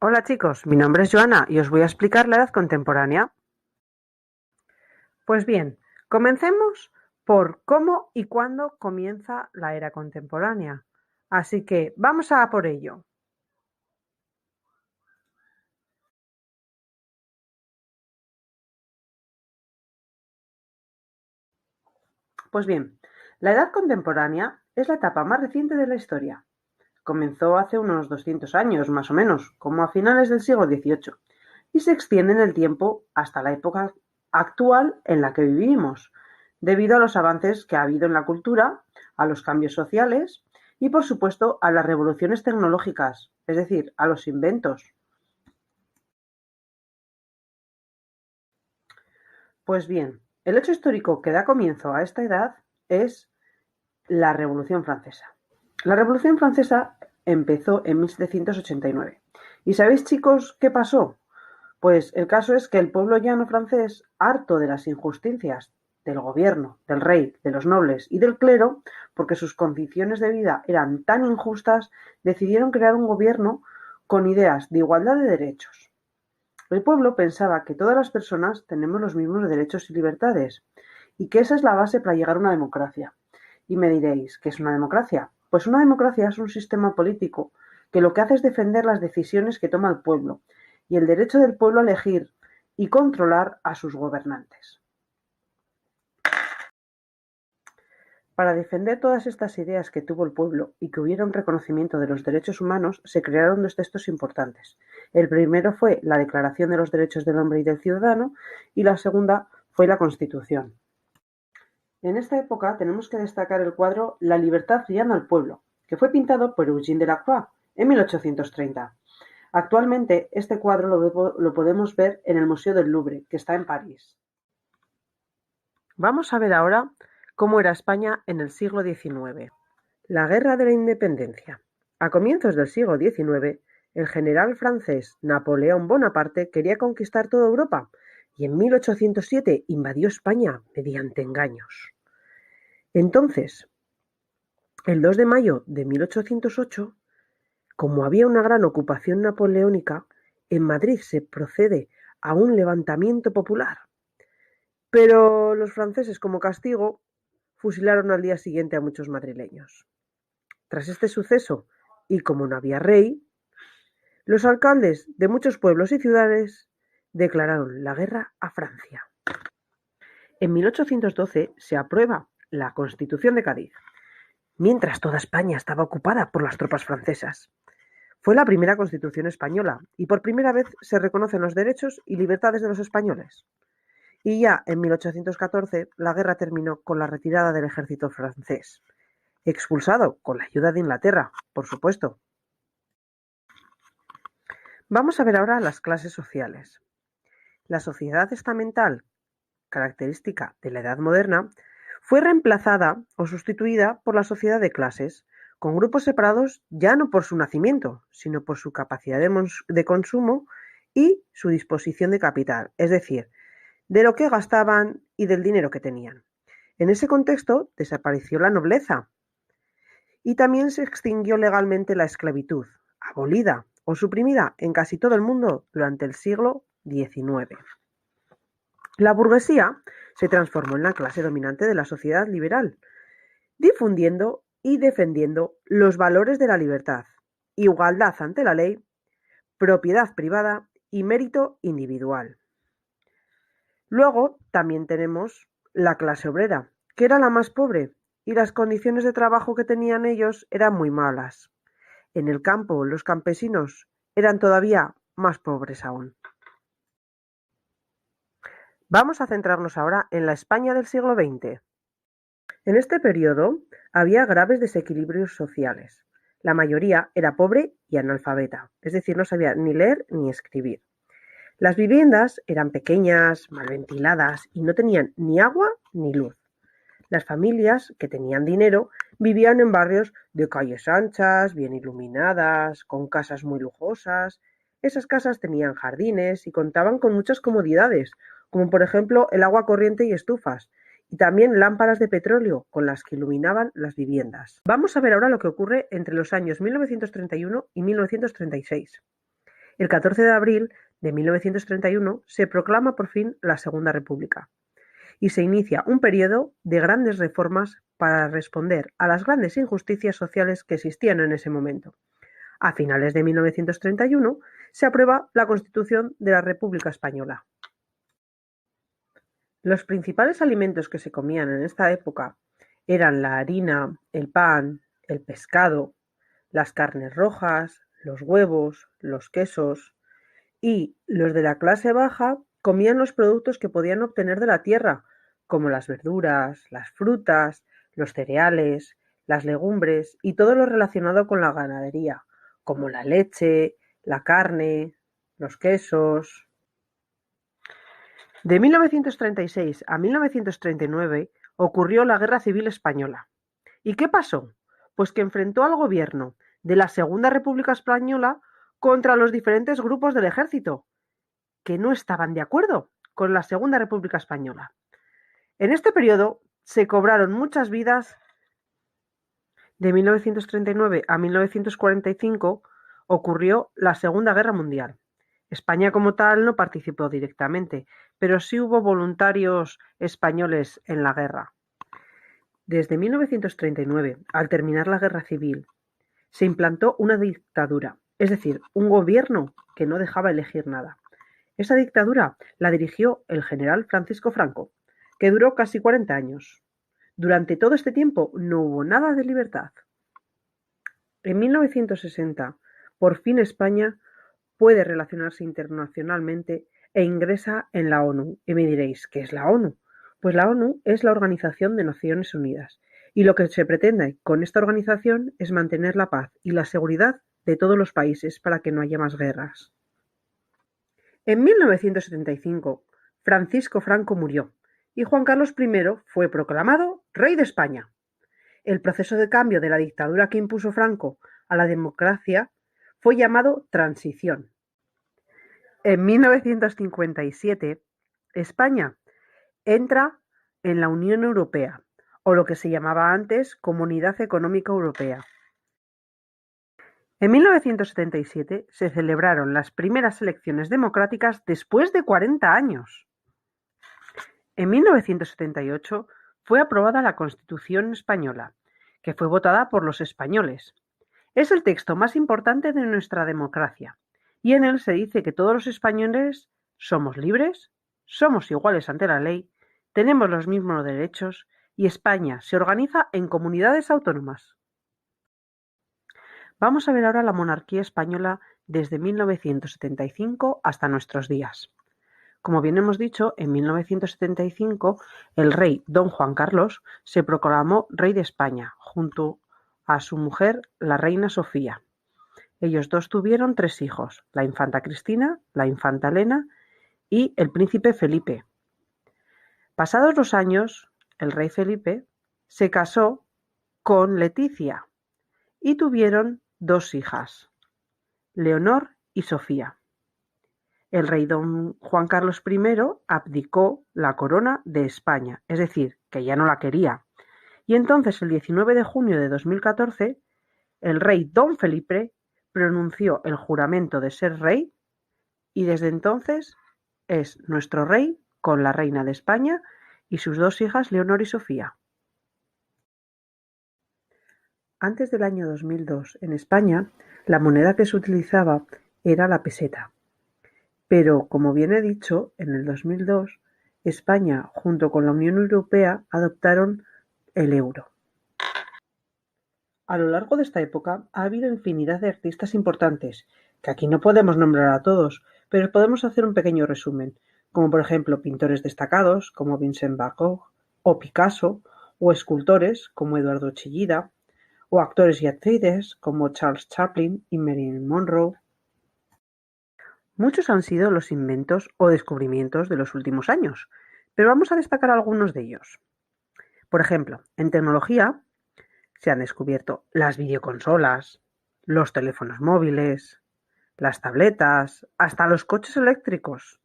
Hola chicos, mi nombre es Joana y os voy a explicar la edad contemporánea. Pues bien, comencemos por cómo y cuándo comienza la era contemporánea. Así que vamos a por ello. Pues bien, la edad contemporánea es la etapa más reciente de la historia. Comenzó hace unos 200 años, más o menos, como a finales del siglo XVIII, y se extiende en el tiempo hasta la época actual en la que vivimos, debido a los avances que ha habido en la cultura, a los cambios sociales y, por supuesto, a las revoluciones tecnológicas, es decir, a los inventos. Pues bien, el hecho histórico que da comienzo a esta edad es la Revolución Francesa. La Revolución Francesa empezó en 1789. ¿Y sabéis, chicos, qué pasó? Pues el caso es que el pueblo llano francés, harto de las injusticias del gobierno, del rey, de los nobles y del clero, porque sus condiciones de vida eran tan injustas, decidieron crear un gobierno con ideas de igualdad de derechos. El pueblo pensaba que todas las personas tenemos los mismos derechos y libertades, y que esa es la base para llegar a una democracia. Y me diréis, ¿qué es una democracia? Pues una democracia es un sistema político que lo que hace es defender las decisiones que toma el pueblo y el derecho del pueblo a elegir y controlar a sus gobernantes. Para defender todas estas ideas que tuvo el pueblo y que hubiera un reconocimiento de los derechos humanos, se crearon dos textos importantes. El primero fue la Declaración de los Derechos del Hombre y del Ciudadano y la segunda fue la Constitución. En esta época tenemos que destacar el cuadro La libertad guiando al pueblo, que fue pintado por Eugène Delacroix en 1830. Actualmente este cuadro lo podemos ver en el Museo del Louvre, que está en París. Vamos a ver ahora cómo era España en el siglo XIX. La Guerra de la Independencia. A comienzos del siglo XIX, el general francés Napoleón Bonaparte quería conquistar toda Europa y en 1807 invadió España mediante engaños. Entonces, el 2 de mayo de 1808, como había una gran ocupación napoleónica, en Madrid se procede a un levantamiento popular. Pero los franceses, como castigo, fusilaron al día siguiente a muchos madrileños. Tras este suceso, y como no había rey, los alcaldes de muchos pueblos y ciudades declararon la guerra a Francia. En 1812 se aprueba la Constitución de Cádiz, mientras toda España estaba ocupada por las tropas francesas. Fue la primera Constitución española y por primera vez se reconocen los derechos y libertades de los españoles. Y ya en 1814 la guerra terminó con la retirada del ejército francés, expulsado con la ayuda de Inglaterra, por supuesto. Vamos a ver ahora las clases sociales. La sociedad estamental, característica de la Edad Moderna, fue reemplazada o sustituida por la sociedad de clases, con grupos separados ya no por su nacimiento, sino por su capacidad de consumo y su disposición de capital, es decir, de lo que gastaban y del dinero que tenían. En ese contexto desapareció la nobleza y también se extinguió legalmente la esclavitud, abolida o suprimida en casi todo el mundo durante el siglo XIX. La burguesía se transformó en la clase dominante de la sociedad liberal, difundiendo y defendiendo los valores de la libertad, igualdad ante la ley, propiedad privada y mérito individual. Luego también tenemos la clase obrera, que era la más pobre, y las condiciones de trabajo que tenían ellos eran muy malas. En el campo, los campesinos eran todavía más pobres aún. Vamos a centrarnos ahora en la España del siglo XX. En este periodo había graves desequilibrios sociales. La mayoría era pobre y analfabeta, es decir, no sabía ni leer ni escribir. Las viviendas eran pequeñas, mal ventiladas y no tenían ni agua ni luz. Las familias que tenían dinero vivían en barrios de calles anchas, bien iluminadas, con casas muy lujosas. Esas casas tenían jardines y contaban con muchas comodidades, como por ejemplo el agua corriente y estufas, y también lámparas de petróleo con las que iluminaban las viviendas. Vamos a ver ahora lo que ocurre entre los años 1931 y 1936. El 14 de abril de 1931 se proclama por fin la Segunda República y se inicia un periodo de grandes reformas para responder a las grandes injusticias sociales que existían en ese momento. A finales de 1931 se aprueba la Constitución de la República Española. Los principales alimentos que se comían en esta época eran la harina, el pan, el pescado, las carnes rojas, los huevos, los quesos, y los de la clase baja comían los productos que podían obtener de la tierra, como las verduras, las frutas, los cereales, las legumbres y todo lo relacionado con la ganadería, como la leche, la carne, los quesos. De 1936 a 1939 ocurrió la Guerra Civil Española. ¿Y qué pasó? Pues que enfrentó al gobierno de la Segunda República Española contra los diferentes grupos del ejército, que no estaban de acuerdo con la Segunda República Española. En este periodo se cobraron muchas vidas. De 1939 a 1945 ocurrió la Segunda Guerra Mundial. España como tal no participó directamente, pero sí hubo voluntarios españoles en la guerra. Desde 1939, al terminar la Guerra Civil, se implantó una dictadura, es decir, un gobierno que no dejaba elegir nada. Esa dictadura la dirigió el general Francisco Franco, que duró casi 40 años. Durante todo este tiempo no hubo nada de libertad. En 1960, por fin España puede relacionarse internacionalmente e ingresa en la ONU. Y me diréis, ¿qué es la ONU? Pues la ONU es la Organización de Naciones Unidas, y lo que se pretende con esta organización es mantener la paz y la seguridad de todos los países para que no haya más guerras. En 1975, Francisco Franco murió y Juan Carlos I fue proclamado rey de España. El proceso de cambio de la dictadura que impuso Franco a la democracia fue llamado transición. En 1957, España entra en la Unión Europea, o lo que se llamaba antes Comunidad Económica Europea. En 1977 se celebraron las primeras elecciones democráticas después de 40 años. En 1978 fue aprobada la Constitución española, que fue votada por los españoles. Es el texto más importante de nuestra democracia, y en él se dice que todos los españoles somos libres, somos iguales ante la ley, tenemos los mismos derechos y España se organiza en comunidades autónomas. Vamos a ver ahora la monarquía española desde 1975 hasta nuestros días. Como bien hemos dicho, en 1975 el rey don Juan Carlos se proclamó rey de España junto a su mujer, la reina Sofía. Ellos dos tuvieron 3 hijos, la infanta Cristina, la infanta Elena y el príncipe Felipe. Pasados los años, el rey Felipe se casó con Leticia y tuvieron 2 hijas, Leonor y Sofía. El rey don Juan Carlos I abdicó la corona de España, es decir, que ya no la quería. Y entonces, el 19 de junio de 2014, el rey don Felipe pronunció el juramento de ser rey y desde entonces es nuestro rey con la reina de España y sus 2 hijas, Leonor y Sofía. Antes del año 2002, en España, la moneda que se utilizaba era la peseta. Pero, como bien he dicho, en el 2002, España, junto con la Unión Europea, adoptaron el euro. A lo largo de esta época ha habido infinidad de artistas importantes, que aquí no podemos nombrar a todos, pero podemos hacer un pequeño resumen, como por ejemplo pintores destacados como Vincent Van Gogh o Picasso, o escultores como Eduardo Chillida, o actores y actrices como Charles Chaplin y Marilyn Monroe. Muchos han sido los inventos o descubrimientos de los últimos años, pero vamos a destacar algunos de ellos. Por ejemplo, en tecnología se han descubierto las videoconsolas, los teléfonos móviles, las tabletas, hasta los coches eléctricos.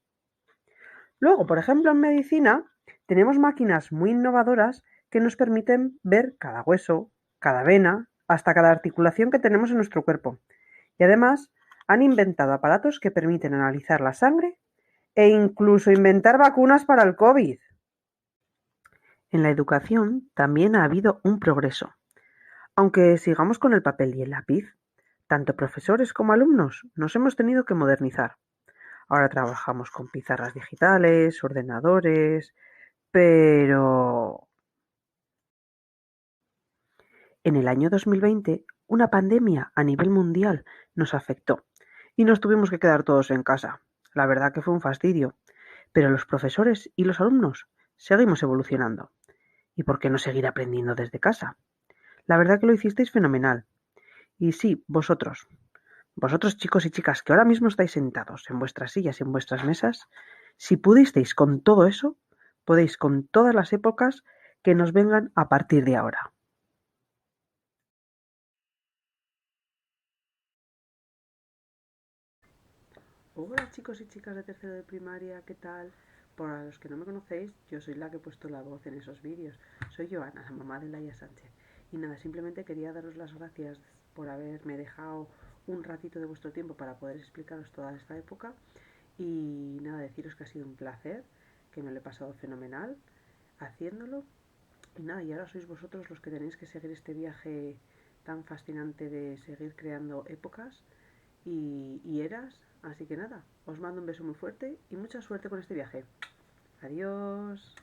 Luego, por ejemplo, en medicina tenemos máquinas muy innovadoras que nos permiten ver cada hueso, cada vena, hasta cada articulación que tenemos en nuestro cuerpo. Y además Han inventado aparatos que permiten analizar la sangre e incluso inventar vacunas para el COVID. En la educación también ha habido un progreso. Aunque sigamos con el papel y el lápiz, tanto profesores como alumnos nos hemos tenido que modernizar. Ahora trabajamos con pizarras digitales, ordenadores, pero en el año 2020 una pandemia a nivel mundial nos afectó y nos tuvimos que quedar todos en casa. La verdad que fue un fastidio, pero los profesores y los alumnos seguimos evolucionando. ¿Y por qué no seguir aprendiendo desde casa? La verdad que lo hicisteis fenomenal. Y sí, vosotros chicos y chicas que ahora mismo estáis sentados en vuestras sillas y en vuestras mesas, si pudisteis con todo eso, podéis con todas las épocas que nos vengan a partir de ahora. Hola chicos y chicas de tercero de primaria, ¿qué tal? Para los que no me conocéis, yo soy la que he puesto la voz en esos vídeos. Soy Joana, la mamá de Laia Sánchez. Y nada, simplemente quería daros las gracias por haberme dejado un ratito de vuestro tiempo para poder explicaros toda esta época. Y nada, deciros que ha sido un placer, que me lo he pasado fenomenal haciéndolo. Y nada, y ahora sois vosotros los que tenéis que seguir este viaje tan fascinante de seguir creando épocas y eras. Así que nada, os mando un beso muy fuerte y mucha suerte con este viaje. Adiós.